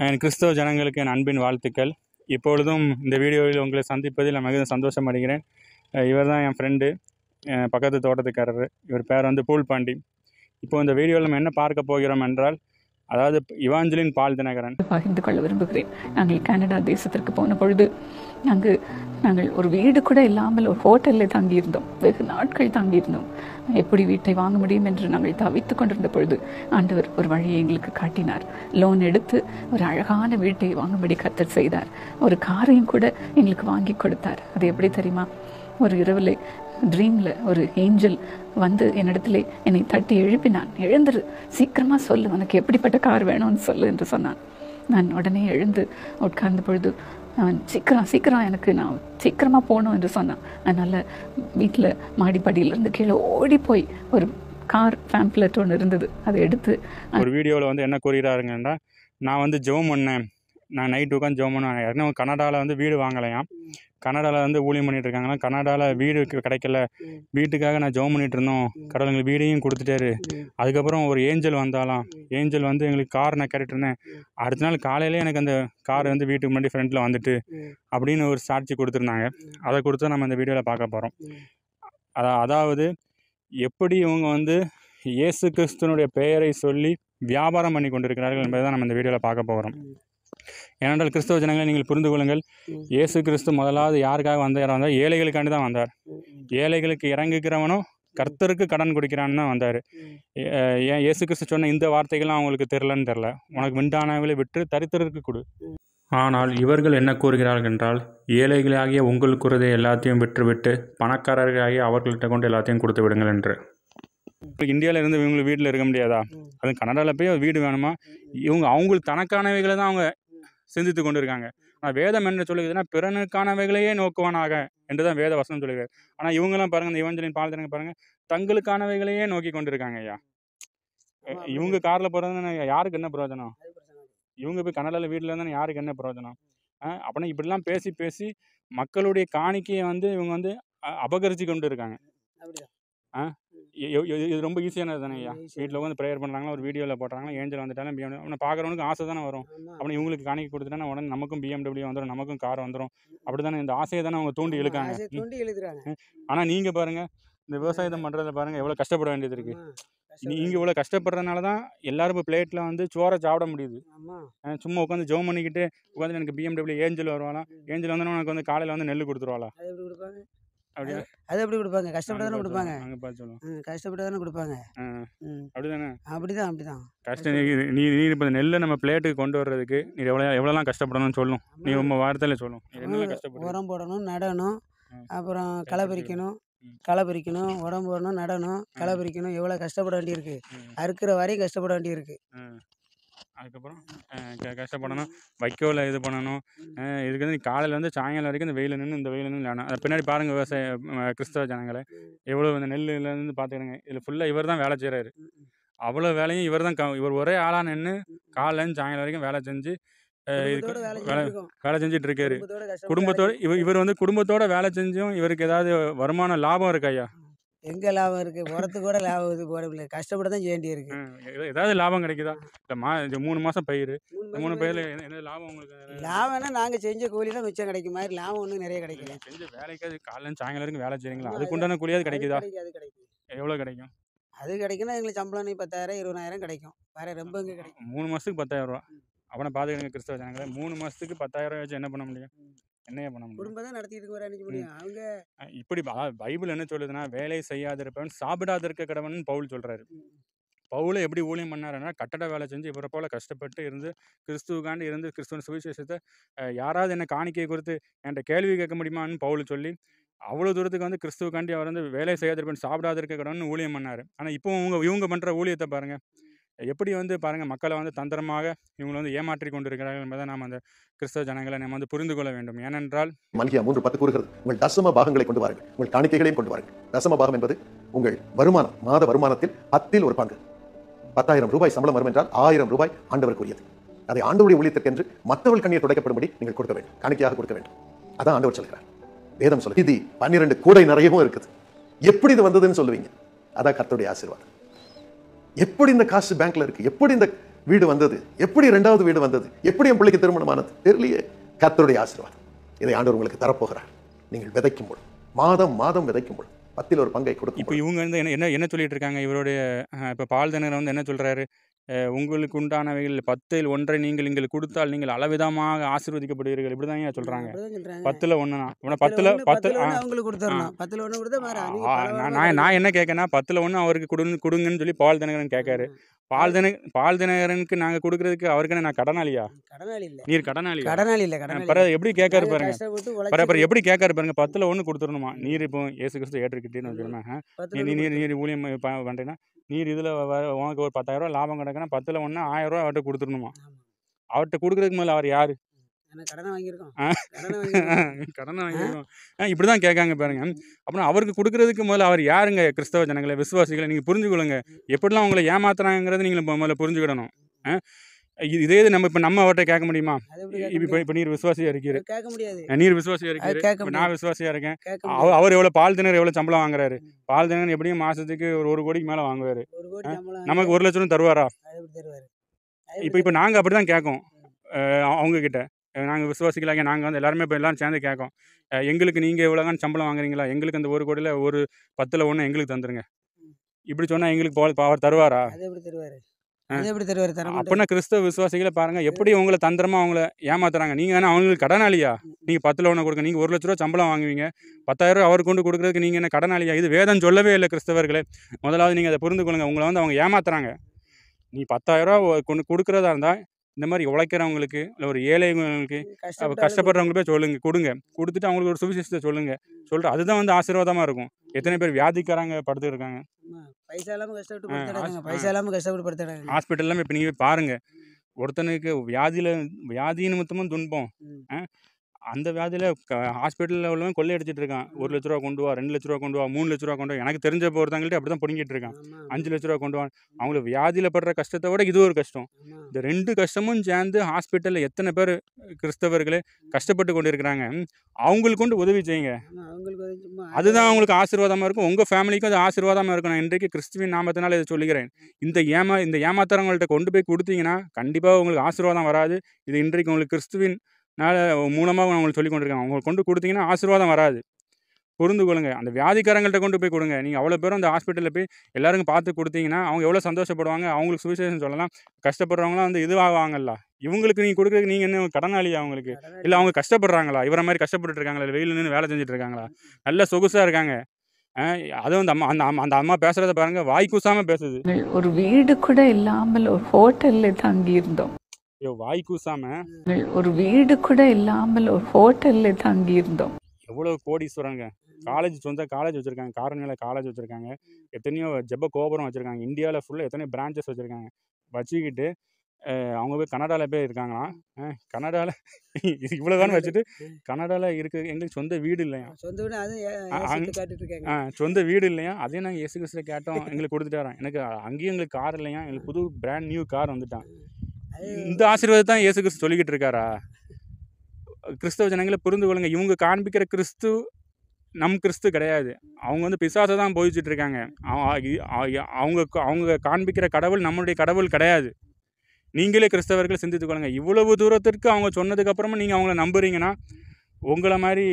என் கிறிஸ்தவ ஜனங்களுக்கு என் அன்பின் வாழ்த்துக்கள். இப்பொழுதும் இந்த வீடியோவில் உங்களை சந்திப்பதில் நான் மிகுந்த சந்தோஷம் அடைகிறேன். இவர் தான் என் ஃப்ரெண்டு, பக்கத்து தோட்டத்துக்காரர். இவர் பேர் வந்து பூல்பாண்டி. இப்போ இந்த வீடியோவில் நம்ம என்ன பார்க்க போகிறோம் என்றால், அதாவது இவாஞ்சலின் பால் தினகரன் பகிர்ந்து கொள்ள விரும்புகிறேன். நாங்கள் கனடா தேசத்திற்கு போன பொழுது நாங்கள் ஒரு வீடு கூட இல்லாமல் ஒரு ஹோட்டலில் தங்கியிருந்தோம். வெகு நாட்கள் தங்கியிருந்தோம். எப்படி வீட்டை வாங்க முடியும் என்று நாங்கள் தவித்து கொண்டிருந்த பொழுது ஆண்டவர் ஒரு வழியை எங்களுக்கு காட்டினார். லோன் எடுத்து ஒரு அழகான வீட்டை வாங்கும்படி கர்த்தர் செய்தார். ஒரு காரையும் கூட எங்களுக்கு வாங்கி கொடுத்தார். அது எப்படி தெரியுமா? ஒரு இரவில் ட்ரீமில் ஒரு ஏஞ்சல் வந்து என்னிடத்துல என்னை தட்டி எழுப்பினான். எழுந்துரு, சீக்கிரமாக சொல்லு, உனக்கு எப்படிப்பட்ட கார் வேணும்னு சொல்லு என்று சொன்னான். நான் உடனே எழுந்து உட்கார்ந்த பொழுது அவன் சீக்கிரம் எனக்கு நான் சீக்கிரமாக போகணும் என்று சொன்னான். அதனால் வீட்டில் மாடிப்படியிலேருந்து கீழே ஓடி போய் ஒரு கார் பேம்ப்லெட் ஒன்று இருந்தது, அதை எடுத்து ஒரு வீடியோவில் வந்து என்ன கூறுகிறாருங்கன்னா, நான் வந்து ஜெபம் பண்ணேன், நான் நைட்டு உட்காந்து ஜெபம் பண்ணுவேன். ஏன்னா கனடாவில் வந்து வீடு வாங்கலையாம். கனடாவில் வந்து ஊழியம் பண்ணிகிட்டு இருக்காங்களாம். கனடாவில் வீடு கிடைக்கல, வீட்டுக்காக நான் ஜெபம் பண்ணிகிட்டு இருந்தோம். கடவுள் எங்களுக்கு வீடையும் கொடுத்துட்டாரு. அதுக்கப்புறம் ஒரு ஏஞ்சல் வந்தாலாம். ஏஞ்சல் வந்து எங்களுக்கு கார் நான் கேட்டுட்டு இருந்தேன். அடுத்த நாள் காலையிலே எனக்கு அந்த கார் வந்து வீட்டுக்கு முன்னாடி ஃப்ரண்ட்டில் வந்துட்டு அப்படின்னு ஒரு சாட்சி கொடுத்துருந்தாங்க. அதை கொடுத்து நம்ம இந்த வீடியோவில் பார்க்க போகிறோம். அதாவது எப்படி இவங்க வந்து இயேசு கிறிஸ்துவனுடைய பெயரை சொல்லி வியாபாரம் பண்ணி கொண்டிருக்கிறார்கள் என்பதை தான் நம்ம இந்த வீடியோவில் பார்க்க போகிறோம். ஏனென்றால் கிறிஸ்தவ ஜனங்களை நீங்கள் புரிந்து கொள்ளுங்கள். இயேசு கிறிஸ்து முதலாவது யாருக்காக வந்தார்? ஏழைகளுக்காண்டி தான் வந்தார். ஏழைகளுக்கு இறங்குகிறவனோ கர்த்தருக்கு கடன் கொடுக்கிறான்னு தான் வந்தார். ஏன் இயேசு கிறிஸ்து சொன்ன இந்த வார்த்தைகள்லாம் அவங்களுக்கு தெரிலன்னு தெரில. உனக்கு விண்டானவங்களை விட்டு தரித்திரருக்கு கொடு. ஆனால் இவர்கள் என்ன கூறுகிறார்கள் என்றால், ஏழைகளாகிய உங்களுக்குறதை எல்லாத்தையும் விட்டுவிட்டு பணக்காரர்களாகிய அவர்கள்ட்ட கொண்டு எல்லாத்தையும் கொடுத்து விடுங்கள் என்று. இந்தியாவில் இருந்து இவங்களுக்கு வீட்டில் இருக்க முடியாதா? அது கனடாவில் போய் வீடு வேணுமா? அவங்களுக்கு தனக்கானவைகளை தான் அவங்க சிந்தித்து கொண்டு இருக்காங்க. ஆனால் வேதம் என்ன சொல்லுதுன்னா, பிறனுக்கானவைகளையே நோக்குவானாக என்று தான் வேத வசனம் சொல்லுது. ஆனால் இவங்கெல்லாம் பாருங்கள், இந்த இவாஞ்சலின் பால் தினகரன் பாருங்கள், தங்களுக்கானவைகளையே நோக்கி கொண்டு இருக்காங்க. ஐயா, இவங்க காரில் போகிறதுன்னு யாருக்கு என்ன பிரயோஜனம்? இவங்க போய் கனடாவில் வீட்டில் இருந்தால் யாருக்கு என்ன பிரயோஜனம்? அப்படின்னா இப்படிலாம் பேசி பேசி மக்களுடைய காணிக்கையை வந்து இவங்க வந்து அபகரித்து கொண்டு இருக்காங்க. இது ரொம்ப ஈஸியானது தானே ஐயா. வீட்டில் வந்து ப்ரேயர் பண்ணுறாங்களா, ஒரு வீடியோவில் போடுறாங்களா, ஏஞ்சல் வந்துட்டாலும் BMW, அவனை பார்க்குறவனுக்கு ஆசை தானே வரும். அப்படி இவங்களுக்கு காணிக்கை கொடுத்துட்டானா உடனே நமக்கும் BMW வந்துடும், நமக்கும் கார் வந்துடும். அப்படி தானே இந்த ஆசையை தானே அவங்க தூண்டி இழுக்காங்க. ஆனால் நீங்கள் பாருங்கள், இந்த விவசாயத்தை பண்ணுறத பாருங்கள், எவ்வளோ கஷ்டப்பட வேண்டியது இருக்குது. நீங்கள் இவ்வளோ கஷ்டப்படுறதுனால தான் எல்லாரும் இப்போ பிளேட்டில் வந்து சோறை சாப்பிட முடியுது. சும்மா உட்காந்து ஜோம் பண்ணிக்கிட்டு உட்காந்து எனக்கு BMW ஏஞ்சல் வருவாளாம், ஏஞ்சல் வந்தோன்னா உனக்கு வந்து காலையில் வந்து நெல் கொடுத்துருவாளா? அப்படியா? அது எப்படி கொடுப்பாங்க? கஷ்டப்பட்டு தானே கொடுப்பாங்க. கஷ்டப்பட்டு தானே கொடுப்பாங்க. அப்படிதானே? அப்படிதான் கஷ்டம். நீ இப்போ நெல்லை நம்ம பிளேட்டுக்கு கொண்டு வர்றதுக்கு நீ எவ்வளோலாம் கஷ்டப்படணும்னு சொல்லும். நீ ரொம்ப வார்த்தையில் சொல்லும். என்னெல்லாம் கஷ்டப்படும்? உரம் போடணும், நடணும், அப்புறம் களை பறிக்கணும், உரம் போடணும், நடணும், களை பறிக்கணும். எவ்வளோ கஷ்டப்பட வேண்டியிருக்கு. அறுக்கிற வரையும் கஷ்டப்பட வேண்டியிருக்கு. அதுக்கப்புறம் கஷ்டப்படணும், வைக்கோல இது பண்ணணும். இதுக்கு வந்து காலையில் வந்து சாயங்காலம் வரைக்கும் இந்த வெயில் நின்று விளையாடணும். அது பின்னாடி பாருங்கள், விவசாய கிறிஸ்தவ ஜனங்களை எவ்வளோ இந்த நெல்லுலேருந்து பார்த்துக்கிடுங்க. இதில் ஃபுல்லாக இவர் தான் வேலை செய்கிறாரு. அவ்வளோ வேலையும் இவர் தான். இவர் ஒரே ஆளாக நின்று காலையிலேருந்து சாயங்காலம் வரைக்கும் வேலை செஞ்சு வேலை செஞ்சுட்டு இருக்காரு. குடும்பத்தோடு இவர் வந்து குடும்பத்தோடு வேலை செஞ்சும் இவருக்கு ஏதாவது வருமான லாபம் இருக்கா ஐயா? எங்கே லாபம் இருக்குது? உரத்துக்கு கூட லாபம் இது போட முடியல. கஷ்டப்பட்டு தான் செய்ய வேண்டியிருக்கு. ஏதாவது லாபம் கிடைக்குதா? இந்த 3 மாதம் பயிர், 3 பயிரில் என்ன லாபம் உங்களுக்கு? லாபம்னா நாங்கள் செஞ்ச கூலியில் மிச்சம் கிடைக்கும் மாதிரி லாபம் ஒன்றும் நிறைய கிடைக்கல. செஞ்ச வேலைக்கு காலையில் சாயங்காலம் வரைக்கும் வேலை செய்கிறீங்களா? அதுக்கு உண்டான கூலியாவது கிடைக்குதா? அது கிடைக்கும். எவ்வளோ கிடைக்கும்? அது கிடைக்குன்னா எங்களுக்கு சம்பளம் 10,000 20,000 கிடைக்கும். வேறு ரொம்ப இங்கே கிடைக்கும். 3 மாதத்துக்கு 10,000 ரூபா. அவனை பார்த்துக்கிடுங்க கிறிஸ்தவ ஜனங்களை. 3 மாதத்துக்கு 10,000 வச்சு என்ன பண்ண முடியும்? என்னையா பண்ண முடியும்? குடும்பம் தான் நடத்திட்டு இருக்க முடியும். அவங்க இப்படி பைபிள் என்ன சொல்லுதுன்னா, வேலை செய்யாதிருப்பவன் சாப்பிடாதிருக்க கடவன் பவுல் சொல்கிறாரு. பவுலை எப்படி ஊழியம் பண்ணாருன்னா, கட்டட வேலை செஞ்சு இவரை போல் கஷ்டப்பட்டு இருந்து கிறிஸ்துவுக்காண்டு இருந்து கிறிஸ்துவ சுவிசேஷத்தை யாராவது என்ன காணிக்கையை குறித்து என்கிட்ட கேள்வி கேட்க முடியுமான்னு பவுல் சொல்லி அவ்வளோ தூரத்துக்கு வந்து கிறிஸ்துவுக்காண்டி அவர் வந்து வேலை செய்யாதிருப்பவன் சாப்பிடாதிருக்க கடவன் ஊழியம் பண்ணார். ஆனால் இப்போ இவங்க பண்ணுற ஊழியத்தை பாருங்கள், எப்படி வந்து பாருங்கள், மக்களை வந்து தந்திரமாக இவங்களை வந்து ஏமாற்றி கொண்டிருக்கிறார்கள் என்பதை நாம் அந்த கிறிஸ்தவ ஜனங்களை நம்ம வந்து புரிந்து கொள்ள வேண்டும். ஏனென்றால் மல்கியா 3:10 கூறுகிறது, உங்கள் தசம பாகங்களை கொண்டு வாருங்கள், உங்கள் காணிக்கைகளையும் கொண்டு வாருங்கள். தசம பாகம் என்பது உங்கள் வருமானம், மாத வருமானத்தில் 10ல் ஒரு பங்கு. 10,000 ரூபாய் சம்பளம் வரும் என்றால் 1000 ரூபாய் ஆண்டவருக்குரியது. அதை ஆண்டவருடைய ஊழியத்திற்கென்று மற்றவர்கள் கண்ணீர் துடைக்கப்படும்படி நீங்கள் கொடுக்க வேண்டும், காணிக்கையாக கொடுக்க வேண்டும். அதான் ஆண்டவர் சொல்கிறார். வேதம் சொல்லுது, இது 12 கூடை நிறையவும் இருக்குது. எப்படி இது வந்ததுன்னு சொல்லுவீங்க? அதான் கர்த்தருடைய ஆசீர்வாதம். எப்படி இந்த காசு பேங்க்ல இருக்கு? எப்படி இந்த வீடு வந்தது, எப்படி 2வது வீடு வந்தது, எப்படி என் பிள்ளைக்கு திருமணமானது தெரியலையே. கர்த்தருடைய ஆசீர்வாதம் இதை ஆண்டவர் உங்களுக்கு தரப்போகிறார். நீங்கள் விதைக்கும் பொழுது, மாதம் மாதம் விதைக்கும் பொழுது 10ல் ஒரு பங்கை கொடுக்கும் இப்போ இவங்க வந்து என்ன என்ன என்ன சொல்லிட்டு இருக்காங்க இவருடைய இப்போ பால் தினகரன் வந்து என்ன சொல்றாரு? உங்களுக்கு உண்டானவைகள் 10ல் 1 நீங்கள் எங்களுக்கு கொடுத்தால் நீங்கள் அளவிதமாக ஆசீர்வதிக்கப்படுவீர்கள். இப்படிதான் சொல்றாங்க. அப்படிதான் சொல்றாங்க. 10ல் 1னா இவனை 10ல் 10 10ல் 1 அவங்களுக்கு கொடுத்துடணும். 10ல் 1 கொடுத்தா வேற நீங்க பல வருடமா நான் என்ன கேட்கேன்னா 10ல் 1 அவருக்கு கொடுங்கன்னு சொல்லி பால் தினகரன் கேட்காரு. பால் தினகரனுக்கு நாங்க கொடுக்கறதுக்கு அவருக்கு நான் கடனாளியா? கடனாளி இல்ல. நீர் கடனாளியா? கடனாளி இல்ல. கடனாளி பிறகு எப்படி கேட்காரு பாருங்க. கஷ்டப்பட்டு பிறகு உழைச்சு எப்படி கேட்காரு பாருங்க. 10ல் 1 கொடுத்துடணுமா? நீர் இப்போ இயேசு கிறிஸ்து ஏற்றுக்கிட்டேன்னு வச்சுக்கோமே. 10ல் நீ 1 நீர் நீர் ஊழியம் பண்ணுறீங்கன்னா நீர் இதில் உனக்கு ஒரு 10,000 லாபம் கிடக்குன்னா 10ல் 1 1000 அவர்கிட்ட கொடுத்துடணுமா? ஆமா. அவர்கிட்ட கொடுக்குறதுக்கு முதல்ல அவர் யாரு? ஆனா கடனை வாங்கியிருக்கோம். ஆ? கடனை வாங்கியிருக்கோம். கடனை வாங்கிருக்கோம். இப்படி தான் கேட்காங்க பாருங்க. அப்புறம் அவருக்கு கொடுக்குறதுக்கு முதல்ல அவர் யாருங்க? கிறிஸ்தவ ஜனங்களை, விசுவாசிகளை நீங்கள் புரிஞ்சுக்கொள்ளுங்க. எப்படிலாம் உங்களை ஏமாத்துறாங்கிறத நீங்கள் முதல்ல புரிஞ்சுக்கிடணும். இதே இது நம்ம அவர்கிட்ட கேட்க முடியுமா? அது எப்படி கேட்க இப்போ நீர் விசுவாசியா இருக்கிறீர், முடியாது? கேட்க முடியாது. நீர் விசுவாசியா அது இருக்கிறீர், கேட்க இப்ப முடியாது. நான் விசுவாசியா இருக்கேன். கேட்க முடியாது. அவர் எவ்வளோ பால் தினர் எவ்வளோ சம்பளம் வாங்குறாரு? பால் தினர் எப்படியும் மாசத்துக்கு ஒரு 1 கோடிக்கு மேலே வாங்குவார். 1 கோடி சம்பளம் நமக்கு 1 லட்சம் தருவாரா? அது எப்படி தருவாரு? இப்போ நாங்கள் அப்படி தான் கேட்கோம் அவங்கக்கிட்ட. நாங்கள் விசுவாசிகளாக நாங்கள் வந்து எல்லாருமே இப்போ எல்லாரும் சேர்ந்து கேட்கோம். எங்களுக்கு நீங்கள் எவ்வளோதான் சம்பளம் வாங்குறீங்களா? எங்களுக்கு அந்த 1 கோடியில் ஒரு 10ல் 1 எங்களுக்கு தந்துருங்க. இப்படி சொன்னால் எங்களுக்கு அவர் தருவாரா? அது எப்படி தருவாரு? அது எப்படி தருவாரு? தர மாட்டாரு. அப்படின்னா கிறிஸ்தவ விசுவாசிகளை பாருங்கள் எப்படி உங்களை தந்திரமா அவங்கள ஏமாத்துறாங்க. நீங்கள் வேணா அவங்களுக்கு கடனாளியா? நீங்கள் 10ல் 1 கொடுங்க. நீங்கள் 1 லட்ச ரூபா சம்பளம் வாங்குவீங்க, 10,000 அவர் கொண்டு கொடுக்குறதுக்கு நீங்கள் என்ன கடனாளியா? இது வேதம் சொல்லவே இல்லை கிறிஸ்தவர்களே. முதலாவது நீங்கள் அதை புரிந்து கொள்ளுங்க. உங்களை வந்து அவங்க ஏமாத்துறாங்க. நீ 10,000 கொண்டு கொடுக்குறதா இருந்தால் இந்த மாதிரி உழைக்கிறவங்களுக்கு இல்லை ஒரு ஏழைங்களுக்கு கஷ்டப்படுறவங்களுக்கு போய் சொல்லுங்க, கொடுங்க. கொடுத்துட்டு அவங்களுக்கு ஒரு சுவிசேஷத்தை சொல்லிட்டு அதுதான் வந்து ஆசீர்வாதமாக இருக்கும். எத்தனை பேர் வியாதிக்காரங்க படுத்து இருக்காங்க, ஆமா. பைசா இல்லாம கஷ்டப்பட்டு படுத்துறாங்க. பைசா இல்லாம கஷ்டப்பட்டு படுத்துறாங்க. ஹாஸ்பிட்டல்லாம் இப்போ நீங்கள் பாருங்கள். ஒருத்தனுக்கு வியாதி நிமித்தமும் துன்பம். ம். அந்த வியாதியில் ஹாஸ்பிட்டலில் உள்ளவன் கொள்ளையடிச்சிட்டு இருக்கான். 1 லட்ச ரூபா கொண்டு வா, 2 லட்ச ரூபா கொண்டு வா, 3 லட்ச ரூபா கொண்டு வா. எனக்கு தெரிஞ்ச ஒருத்தவங்கள்ட்ட அப்படி தான் பிடுங்கிட்டு இருக்கான். ஆமா. 5 லட்ச ரூபா கொண்டு வா. அவங்களுக்கு வியாதியில் படுற கஷ்டத்தை விட இது ஒரு கஷ்டம். ஆமா. இந்த 2 கஷ்டமும் சேர்ந்து ஹாஸ்பிட்டலில் எத்தனை பேர் கிறிஸ்தவர்களே கஷ்டப்பட்டு கொண்டு இருக்கிறாங்க. அவங்களுக்கு கொண்டு உதவி செய்யுங்க. ஆமா. அவங்களுக்கு வந்து சும்மா அதுதான் அவங்களுக்கு ஆசீர்வாதமாக இருக்கும். உங்கள் ஃபேமிலிக்கும் அது ஆசீர்வாதமாக இருக்கும். நான் இன்றைக்கு கிறிஸ்துவின் நாமத்தினால இதை சொல்லுகிறேன். இந்த ஏமாத்துறவங்கள்ட்ட கொண்டு போய் கொடுத்தீங்கன்னா கண்டிப்பாக உங்களுக்கு ஆசீர்வாதம் வராது. இது இன்றைக்கு உங்களுக்கு கிறிஸ்துவின் மூலமாக நான் உங்களுக்கு சொல்லி கொண்டிருக்கேன். அவங்களுக்கு கொண்டு கொடுத்தீங்கன்னா ஆசீர்வாதம் வராது. புரிந்து கொள்ளுங்க. அந்த வியாதிக்காரங்கள்ட்ட கொண்டு போய் கொடுங்க. நீங்கள் அவ்வளோ பேரும் அந்த ஹாஸ்பிட்டலில் போய் எல்லாருக்கும் பார்த்து கொடுத்தீங்கன்னா அவங்க எவ்வளோ சந்தோஷப்படுவாங்க. அவங்களுக்கு சுவிசேஷம் சொல்லலாம். கஷ்டப்படுறவங்களாம் வந்து இதுவாகவாங்கல்ல. இவங்களுக்கு நீங்கள் கொடுக்குறதுக்கு நீங்கள் என்ன கடனாளியா அவங்களுக்கு? இல்லை அவங்க கஷ்டப்படுறாங்களா? இவரை மாதிரி கஷ்டப்பட்டு இருக்காங்களா? இல்லை வெயில் நின்று வேலை செஞ்சுட்டு இருக்காங்களா? நல்ல சொகுசாக இருக்காங்க. அதுவும் அந்த அம்மா பேசுகிறத பாருங்கள், வாய் கூசாமல் பேசுது. ஒரு வீடு கூட இல்லாமல் ஒரு ஹோட்டலில் தங்கியிருந்தோம். வாய் கூசாமல் ஒரு வீடு கூட இல்லாமல் ஒரு ஹோட்டலில் தங்கியிருந்தோம். எவ்வளோ கோடீஸ்வரங்க. சொந்த காலேஜ் வச்சுருக்காங்க, காரணியில் காலேஜ் வச்சுருக்காங்க, எத்தனையோ ஜெப கோபுரம் வச்சுருக்காங்க. இந்தியாவில் ஃபுல்லாக எத்தனையோ பிரான்ச்சஸ் வச்சுருக்காங்க. வச்சுக்கிட்டு அவங்க போய் கனடாவில் போய் இருக்காங்களாம். கனடாவில் இவ்வளோ தானே வச்சுட்டு கனடாவில் இருக்க எங்களுக்கு சொந்த வீடு இல்லையா? சொந்த வீடு அது காட்டிட்டு இருக்காங்க. சொந்த வீடு இல்லையா? அதே நாங்கள் இயேசு கிறிஸ்துவை கேட்டோம், எங்களுக்கு கொடுத்துட்டு வரோம். எனக்கு அங்கேயும் எங்களுக்கு கார் இல்லையா? எங்களுக்கு புது பிராண்ட் நியூ கார் வந்துட்டான். இந்த ஆசீர்வாதத்தை தான் இயேசு கிறிஸ்து சொல்லிக்கிட்டு இருக்காரா? கிறிஸ்தவ ஜனங்களை புரிந்து கொள்ளுங்க. இவங்க காண்பிக்கிற கிறிஸ்து நம் கிறிஸ்து கிடையாது. அவங்க வந்து பிசாசை தான் போதிச்சுட்டு இருக்காங்க. அவங்க காண்பிக்கிற கடவுள் நம்மளுடைய கடவுள் கிடையாது. நீங்களே கிறிஸ்தவர்கள் சிந்தித்து கொள்ளுங்க. இவ்வளவு தூரத்திற்கு அவங்க சொன்னதுக்கு அப்புறமா நீங்கள் அவங்கள நம்புறீங்கன்னா உங்களை மாதிரி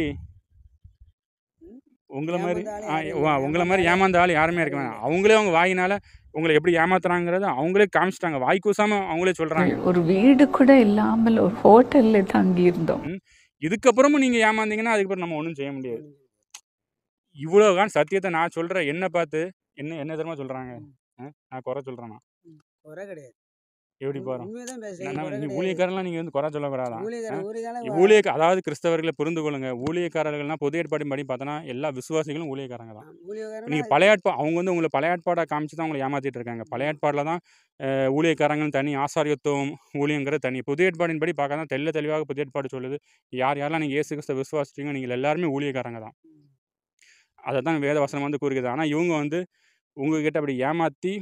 ஏமாந்த ஆள் யாருமே இருக்க வேணாம். அவங்களே அவங்க வாயினால உங்களை எப்படி ஏமாத்துறாங்கிறத அவங்களே காமிச்சிட்டாங்க. வாய் கூசாமல் அவங்களே சொல்கிறாங்க. ஒரு வீடு கூட இல்லாமல் ஒரு ஹோட்டலில் தங்கியிருந்தோம். இதுக்கப்புறமும் நீங்கள் ஏமாந்தீங்கன்னா அதுக்கப்புறம் நம்ம ஒன்றும் செய்ய முடியாது. இவ்வளோதான் சத்தியத்தை நான் சொல்கிறேன். என்ன பார்த்து என்ன தெரியுமா சொல்கிறாங்க? நான் குறை சொல்கிறேன்னா குறை கிடையாது. எப்படி பாரு, உண்மையதான் நீ பேசுறேன். ஊழியக்காரெல்லாம் நீங்கள் வந்து குறை சொல்லக்கூடாதான். ஊழியக்காரன் அதாவது கிறிஸ்தவர்களை புரிந்து கொள்ளுங்க. ஊழியக்காரர்கள்னா பொது ஏற்பாடின் படி பார்த்தோன்னா எல்லா விசுவாசிகளும் ஊழியக்காரங்க தான். நீங்கள் பழைய அவங்க வந்து உங்களை பழைய ஏற்பாடாக காமிச்சு தான் உங்களை ஏமாற்றிட்டு இருக்காங்க. பழைய ஏற்பாடில் தான் ஊழியக்காரங்கள் தனி, ஆசாரியத்துவம் ஊழியங்கிறது தனி. புது ஏற்பாடின் படி பார்க்க தான் தெளிவாக புது ஏற்பாடு சொல்லுது. யாரெல்லாம் நீங்கள் இயேசு கிறிஸ்துவை விசுவாசிட்டீங்க நீங்கள் எல்லாருமே ஊழியக்காரங்க தான். அதை தான் வேத வசனம் வந்து கூறுகிறது. ஆனால் இவங்க வந்து உங்ககிட்ட அப்படி ஏமாற்றி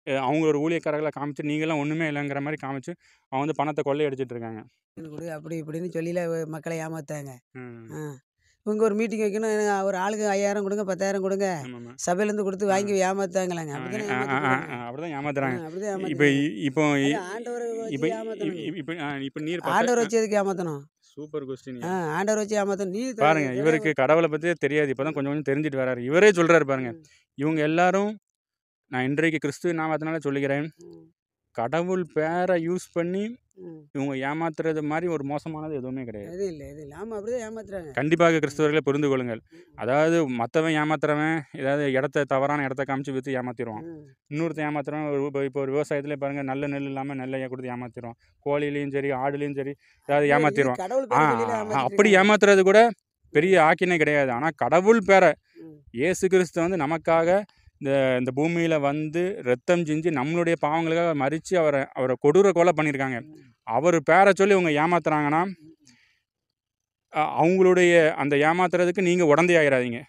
அவங்களோட ஊழியக்காரர்களை காமிச்சு நீங்களாம் ஒன்றுமே இல்லைங்கிற மாதிரி காமிச்சு அவங்க வந்து பணத்தை கொள்ளை அடிச்சிட்டு இருக்காங்க. அப்படி இப்படின்னு சொல்லில மக்களை ஏமாத்தாங்க. இவங்க ஒரு மீட்டிங் வைக்கணும், ஒரு ஆளுக்கு 5000 கொடுங்க 10,000 கொடுங்க, ஆமாம்மா. சபையிலேருந்து கொடுத்து வாங்கி ஏமாத்தாங்களாங்க. அப்படித்தானே ஏமாத்திட்டு அப்படிதான் ஏமாத்துறாங்க. அப்படிதான் இப்போ ஏமாத்திட்டு இப்போ ஆண்டவரை இப்போ வச்சு ஏமாத்தணும். இப்போ நீர் ஆண்டவரை வச்சு எதுக்கு ஏமாத்தணும்? Super question. ஆண்டவரை வச்சு ஏமாத்தணும். நீ பாருங்க, இவருக்கு கடவுளை பற்றியே தெரியாது, இப்போதான் கொஞ்சம் கொஞ்சம் தெரிஞ்சுட்டு வராரு. இவரே சொல்றாரு பாருங்க, இவங்க எல்லாரும் நான் இன்றைக்கு கிறிஸ்துவ நாமத்தினால சொல்லுகிறேன், கடவுள் பேரை யூஸ் பண்ணி இவங்க ஏமாத்துறது மாதிரி ஒரு மோசமானது எதுவுமே கிடையாது. இது இல்லை இது இல்லை. ஆமாம், அப்படிதான் ஏமாத்துறாங்க. கண்டிப்பாக கிறிஸ்தவர்களை புரிந்து கொள்ளுங்கள். அதாவது மற்றவன் ஏமாத்துறவன் ஏதாவது தவறான இடத்த காமிச்சு விற்று ஏமாத்திடுவான். இன்னொருத்தன் ஏமாத்துறவன் இப்போ ஒரு விவசாயத்துல பாருங்க, நல்ல நெல் இல்லாமல் நெல்லையை கொடுத்து ஏமாத்திடுவான். கோழிலையும் சரி ஆடுலையும் சரி ஏதாவது ஏமாத்திடுவான். கடவுள் பேரை சொல்லிலாம் அப்படி ஏமாத்திட்டு ஏமாத்துறது கூட பெரிய ஆக்கினை கிடையாது. ஆனால் கடவுள் பேரை ம். இயேசு கிறிஸ்து வந்து நமக்காக இந்த பூமியில் வந்து ரத்தம் சிந்தி நம்மளுடைய பாவங்களுக்காக மறித்து அவரை கொடூர கொலை பண்ணியிருக்காங்க. அவர் பேரை சொல்லி இவங்க ஏமாத்துறாங்கன்னா அவங்களுடைய அந்த ஏமாத்துறதுக்கு நீங்கள் உடந்தை ஆகிடாதீங்க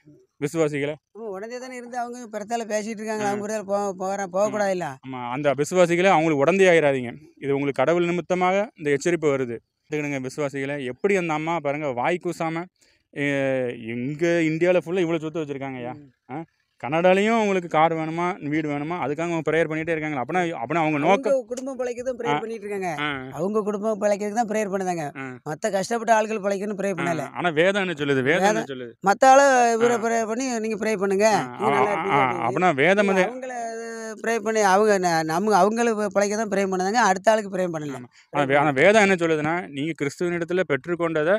விசுவாசிகளை. உடனே தானே இருந்து அவங்க பிறத்தால பேசிட்டு இருக்காங்க. அவங்க பிறத்தால போகக்கூடாது இல்லை. ஆமாம், அந்த விசுவாசிகளை அவங்களுக்கு உடந்தை ஆகிடாதீங்க. இது உங்களுக்கு கடவுள் நிமித்தமாக இந்த எச்சரிப்பு வருது. எடுத்துக்கிடுங்க விசுவாசிகளை. எப்படி அந்த அம்மா பாருங்கள் வாய் கூசாமல் எங்கள் இந்தியாவில் ஃபுல்லாக இவ்வளோ சொத்து வச்சுருக்காங்கய்யா. கனடாலையும் அவங்களுக்கு கார் வேணுமா வீடு வேணுமா அதுக்காக அவங்க ப்ரேயர் பண்ணிகிட்டே இருக்காங்க. அப்படின்னா அவங்க நோக்கம் குடும்பம் பிழைக்க தான் ப்ரேயர் பண்ணிட்டு இருக்காங்க. அவங்க குடும்பம் பிழைக்கிறதுக்கு தான் ப்ரேயர் பண்ணுதாங்க. மற்ற கஷ்டப்பட்ட ஆட்கள் பிழைக்கணும் ப்ரேயர் பண்ணல. ஆனால் வேதம் என்ன சொல்லுது? வேதம் என்ன சொல்லுது? மற்ற ஆளை இவரை ப்ரேயர் பண்ணி நீங்கள் ப்ரே பண்ணுங்க. அப்படின்னா வேதம் வந்து அவங்கள ப்ரே பண்ணி அவங்களுக்கு பிழைக்க தான் ப்ரே பண்ணுதாங்க. அடுத்த ஆளுக்கு ப்ரே பண்ணல. ஆனால் வேதம் என்ன சொல்லுதுன்னா, நீங்கள் கிறிஸ்துவனிடத்தில் பெற்றுக்கொண்டதை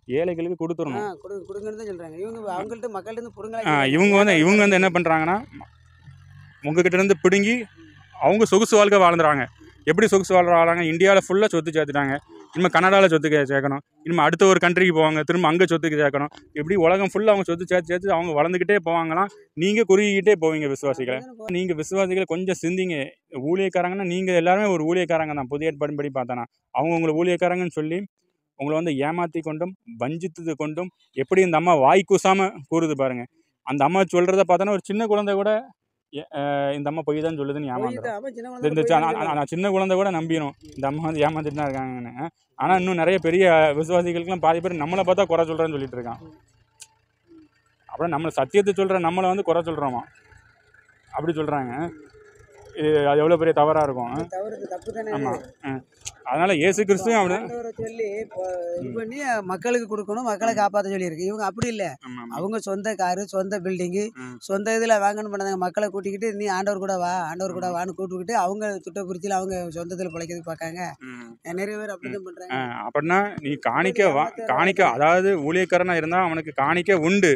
ஏழைகளுக்கு கொடுத்துடணும். கொடுங்கன்னு தான் சொல்றாங்க. இவங்க அவங்கள்ட்ட மக்கள்கிட்ட புடுங்கலாம். இவங்க வந்து என்ன பண்ணுறாங்கன்னா, உங்ககிட்ட இருந்து பிடுங்கி அவங்க சொகுசு வாழ்க்கை வாழ்ந்துறாங்க. எப்படி சொகுசு வாழ்றாங்க? இந்தியாவில் ஃபுல்லாக சொத்து சேர்த்துட்டாங்க. இனிமேல் கனடாவில் சொத்துக்கு சேர்க்கணும். இனிமேல் அடுத்த ஒரு கண்ட்ரிக்கு போவாங்க, திரும்ப அங்கே சொத்துக்கு சேர்க்கணும். இப்படி உலகம் ஃபுல்லாக அவங்க சொத்து சேர்த்து அவங்க வளர்ந்துக்கிட்டே போவாங்களாம். நீங்கள் குறுகிக்கிட்டே போவீங்க விசுவாசிகளை. நீங்கள் விசுவாசிகளை கொஞ்சம் சிந்திங்க. ஊழியக்காரங்கன்னா நீங்கள் எல்லாருமே ஒரு ஊழியக்காரங்க தான். புதிய ஏற்பாடின்படி பார்த்தானா அவங்க உங்களை ஊழியக்காரங்கன்னு சொல்லி உங்களை வந்து ஏமாற்றி கொண்டும் வஞ்சித்தது கொண்டும் எப்படி இந்த அம்மா வாய் கூசாமல் கூறுது பாருங்கள். அந்த அம்மா சொல்கிறத பார்த்தோன்னா ஒரு சின்ன குழந்தை கூட இந்த அம்மா பொய் தான் சொல்லுதுன்னு ஏமாந்துடும். சின்ன குழந்தை கூட நம்பிடும் இந்த அம்மா வந்து ஏமாத்திட்டு தான் இருக்காங்கன்னு. ஆனால் இன்னும் நிறைய பெரிய விசுவாசிகளுக்குலாம் பாதி பேர் நம்மளை பார்த்தா குறை சொல்கிறேன்னு சொல்லிட்டு இருக்கான். அப்புறம் நம்மளை சத்தியத்தை சொல்கிற நம்மளை வந்து குறை சொல்கிறோமா அப்படி சொல்கிறாங்க. அது எவ்வளோ பெரிய தவறாக இருக்கும். ஆமாம். அதனால இயேசு கிறிஸ்துவும் அப்படி சொல்லி இது பண்ணி மக்களுக்கு கொடுக்கணும், மக்களை காப்பாற்ற சொல்லியிருக்கு. இவங்க அப்படி இல்லை. அவங்க சொந்த காரு, சொந்த பில்டிங்கு, சொந்த இதில் வாங்கணும் பண்ணாங்க. மக்களை கூட்டிக்கிட்டு நீ ஆண்டவர் கூட வான்னு கூப்பிட்டுக்கிட்டு அவங்க துட்டக்குறிச்சியில் அவங்க சொந்தத்தில் பிழைக்கிறதுக்கு பார்க்காங்க. நிறைய பேர் அப்படிதான் பண்ணுறாங்க. அப்படின்னா நீ காணிக்க அதாவது ஊழியக்காரனாக இருந்தால் அவனுக்கு காணிக்க உண்டு.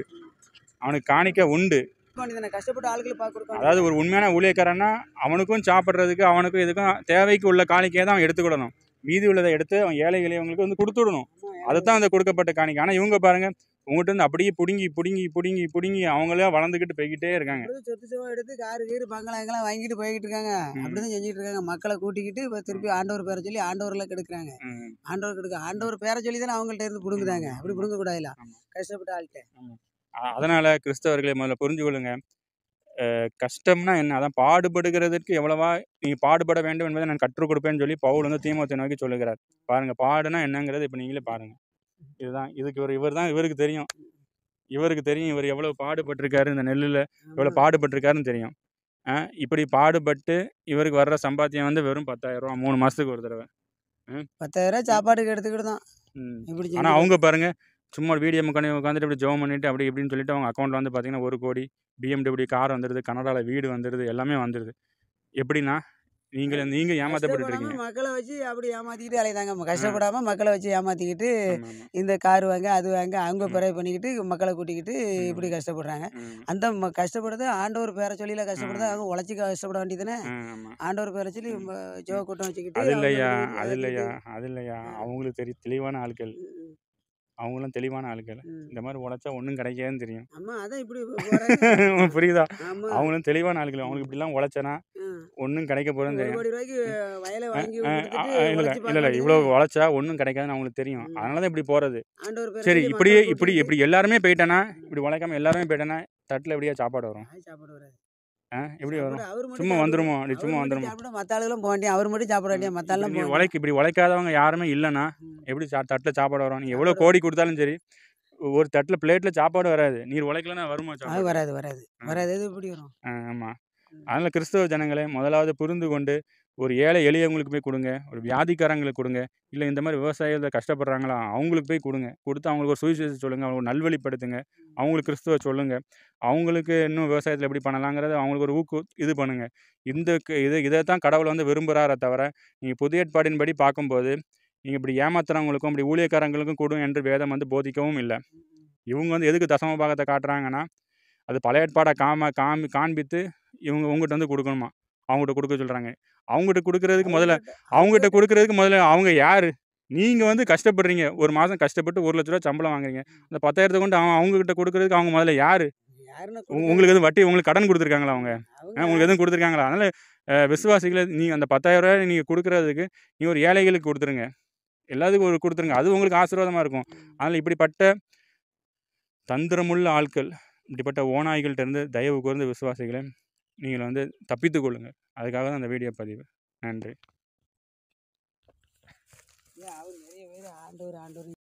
கஷ்டப்பட்ட ஆளுகளை பார்க்கணும். அதாவது ஒரு உண்மையான ஊழியக்காரன்னா அவனுக்கும் சாப்பிட்றதுக்கு அவனுக்கும் இதுக்கும் தேவைக்கு உள்ள காணிக்கையை தான் அவன் எடுத்துக்கிடணும். மீதி உள்ளதை எடுத்து அவன் ஏழை எளியவங்களுக்கு வந்து கொடுத்து விடணும். அதுதான் அந்த கொடுக்கப்பட்ட காணிக்கை. ஆனால் இவங்க பாருங்க உங்கள்கிட்ட இருந்து அப்படியே பிடுங்கி அவங்களே வளர்ந்துக்கிட்டு போய்கிட்டே இருக்காங்க. சொத்து எடுத்து காரு கீரு பங்களா எங்கெல்லாம் வாங்கிட்டு போய்கிட்டு இருக்காங்க. அப்படிதான் செஞ்சுட்டு இருக்காங்க. மக்களை கூட்டிக்கிட்டு இப்போ திருப்பி ஆண்டவர் பேரை சொல்லி ஆண்டவர்லாம் கெடுக்குறாங்க. ஆண்டவர் பேரை சொல்லி தானே அவங்கள்ட்ட இருந்து பிடுங்குதாங்க. அப்படி பிடுங்க கூடாதுல கஷ்டப்பட்ட ஆள்கிட்ட. அதனால் கிறிஸ்தவர்களை முதல்ல புரிஞ்சு கொள்ளுங்க. கஷ்டம்னா என்ன, அதான் பாடுபடுகிறதுக்கு எவ்வளவா நீங்கள் பாடுபட வேண்டும் என்பதை நான் கற்றுக் கொடுப்பேன்னு சொல்லி பவுல் வந்து தீமோத்தேயுவை நோக்கி சொல்லுகிறார். பாருங்கள், பாடுனா என்னங்கிறது இப்போ நீங்களே பாருங்கள். இதுதான் இவருக்கு தெரியும். இவர் எவ்வளோ பாடுபட்டிருக்காரு, இந்த நெல்லில் எவ்வளோ பாடுபட்டிருக்காருன்னு தெரியும். இப்படி பாடுபட்டு இவருக்கு வர்ற சம்பாத்தியம் வந்து வெறும் 10,000 ரூபா 3 மாதத்துக்கு ஒரு தடவை. 10,000 சாப்பாட்டுக்கு எடுத்துக்கிட்டு தான். ஆனால் அவங்க பாருங்கள் சும்மா வீடியோ உட்காந்துட்டு இப்படி ஜெபம் பண்ணிட்டு அப்படி இப்படின்னு சொல்லிட்டு அவங்க அக்கௌண்ட்டில் வந்து பார்த்தீங்கன்னா 1 கோடி BMW கார் வந்துடுது, கனடாவில் வீடு வந்துடுது, எல்லாமே வந்துடுது. எப்படின்னா நீங்கள் ஏமாற்றப்பட்டு இருக்கீங்க. மக்களை வச்சு அப்படி ஏமாத்திக்கிட்டு அலைதாங்க. கஷ்டப்படாமல் மக்களை வச்சு ஏமாற்றிக்கிட்டு இந்த கார் வாங்க அது வாங்க அவங்க ப்ரே பண்ணிக்கிட்டு மக்களை கூட்டிக்கிட்டு இப்படி கஷ்டப்படுறாங்க. அந்த கஷ்டப்படுறது ஆண்டவர் பேரை சொல்லியில கஷ்டப்படுறது அவங்க உழைச்சி கஷ்டப்பட வேண்டியதுன்னு ஆண்டவர் பேரை சொல்லி ஜோ கூட்டம் வச்சுக்கிட்டு. அது இல்லையா அவங்களுக்கு தெளிவான ஆட்கள். அவங்களும் தெளிவான ஆட்கள். இந்த மாதிரி உழைச்சா ஒன்றும் கிடைக்காதுன்னு தெரியும். புரியுதா? அவங்களும் தெளிவான ஆட்கள். அவங்களுக்கு இப்படிலாம் உழைச்சனா ஒன்றும் கிடைக்க போகிறேன்னு தெரியும். இல்லை இவ்வளோ உழைச்சா ஒன்றும் கிடைக்காதுன்னு அவங்களுக்கு தெரியும். அதனால தான் இப்படி போகிறது. சரி, இப்படி எல்லாருமே போயிட்டேன்னா, இப்படி உழைக்காம எல்லாருமே போயிட்டேன்னா தட்டில் எப்படியா சாப்பாடு வரும்? எப்படி வரும்? சும்மா வந்துருமோ? மற்ற ஆளுகளும் போக வேண்டிய, அவர் மட்டும் சாப்பிட வேண்டிய, மற்ற ஆளும் இப்படி உழைக்காதவங்க யாருமே இல்லைன்னா எப்படி தட்டில் சாப்பாடு வரும்? நீங்கள் எவ்வளோ கோடி கொடுத்தாலும் சரி ஒரு தட்டில் பிளேட்டில் சாப்பாடு வராது. நீர் உழைக்கலன்னா வருமா அது சாப்பாடு? வராது வராது வராது. இது எப்படி வரும்? ஆமாம். அதனால் கிறிஸ்தவ ஜனங்களே முதலாவது புரிந்து கொண்டு ஒரு ஏழை எளியவங்களுக்கு போய் கொடுங்க. ஒரு வியாதிக்காரங்களுக்கு கொடுங்க. இல்லை இந்த மாதிரி விவசாயிகள் கஷ்டப்படுறாங்களா அவங்களுக்கு போய் கொடுங்க. கொடுத்து அவங்களுக்கு ஒரு சுவிசேஷம் சொல்லுங்கள். அவங்களுக்கு நல்வழிப்படுத்துங்க. அவங்களுக்கு கிறிஸ்துவ சொல்லுங்கள். அவங்களுக்கு இன்னும் விவசாயத்தில் எப்படி பண்ணலாங்கிறத அவங்களுக்கு ஒரு இது பண்ணுங்கள். இதை தான் கடவுள் வந்து விரும்புகிறாரே தவிர நீங்கள் புதிய ஏற்பாடின்படி பார்க்கும்போது நீங்கள் இப்படி ஏமாத்துறவங்களுக்கும் இப்படி ஊழியக்காரங்களுக்கும் கொடு என்று வேதம் வந்து போதிக்கவும் இல்லை. இவங்க வந்து எதுக்கு தசம பாகத்தை காட்டுறாங்கன்னா அது பழைய ஏற்பாடை காண்பித்து இவங்க உங்கள்கிட்ட வந்து கொடுக்கணுமா, அவங்ககிட்ட கொடுக்க சொல்கிறாங்க. அவங்ககிட்ட கொடுக்குறதுக்கு முதல்ல அவங்க யார்? நீங்கள் வந்து கஷ்டப்படுறீங்க, ஒரு மாதம் கஷ்டப்பட்டு 1,00,000 ரூபா சம்பளம் வாங்குறீங்க. அந்த 10,000 கொண்டு அவங்ககிட்ட கொடுக்குறதுக்கு அவங்க முதல்ல யார்? உங்களுக்கு எதுவும் வட்டி உங்களுக்கு கடன் கொடுத்துருக்காங்களா? அவங்க உங்களுக்கு எதுவும் கொடுத்துருக்காங்களா? அதனால் விசுவாசிகளை நீங்கள் அந்த 10,000 ரூபாய் நீங்கள் கொடுக்குறதுக்கு நீங்கள் ஒரு ஏழைகளுக்கு கொடுத்துருங்க. எல்லாத்துக்கும் கொடுத்துருங்க. அது உங்களுக்கு ஆசீர்வாதமாக இருக்கும். அதனால் இப்படிப்பட்ட தந்திரமுள்ள ஆட்கள், இப்படிப்பட்ட ஓநாய்கள்கிட்டருந்து தயவு கூர்ந்து விசுவாசிகளை நீங்கள் வந்து தப்பித்து கொள்ளுங்கள். அதுக்காக தான் அந்த வீடியோ பதிவு. நன்றி. அவர் நிறைய பேர் ஆண்டவர்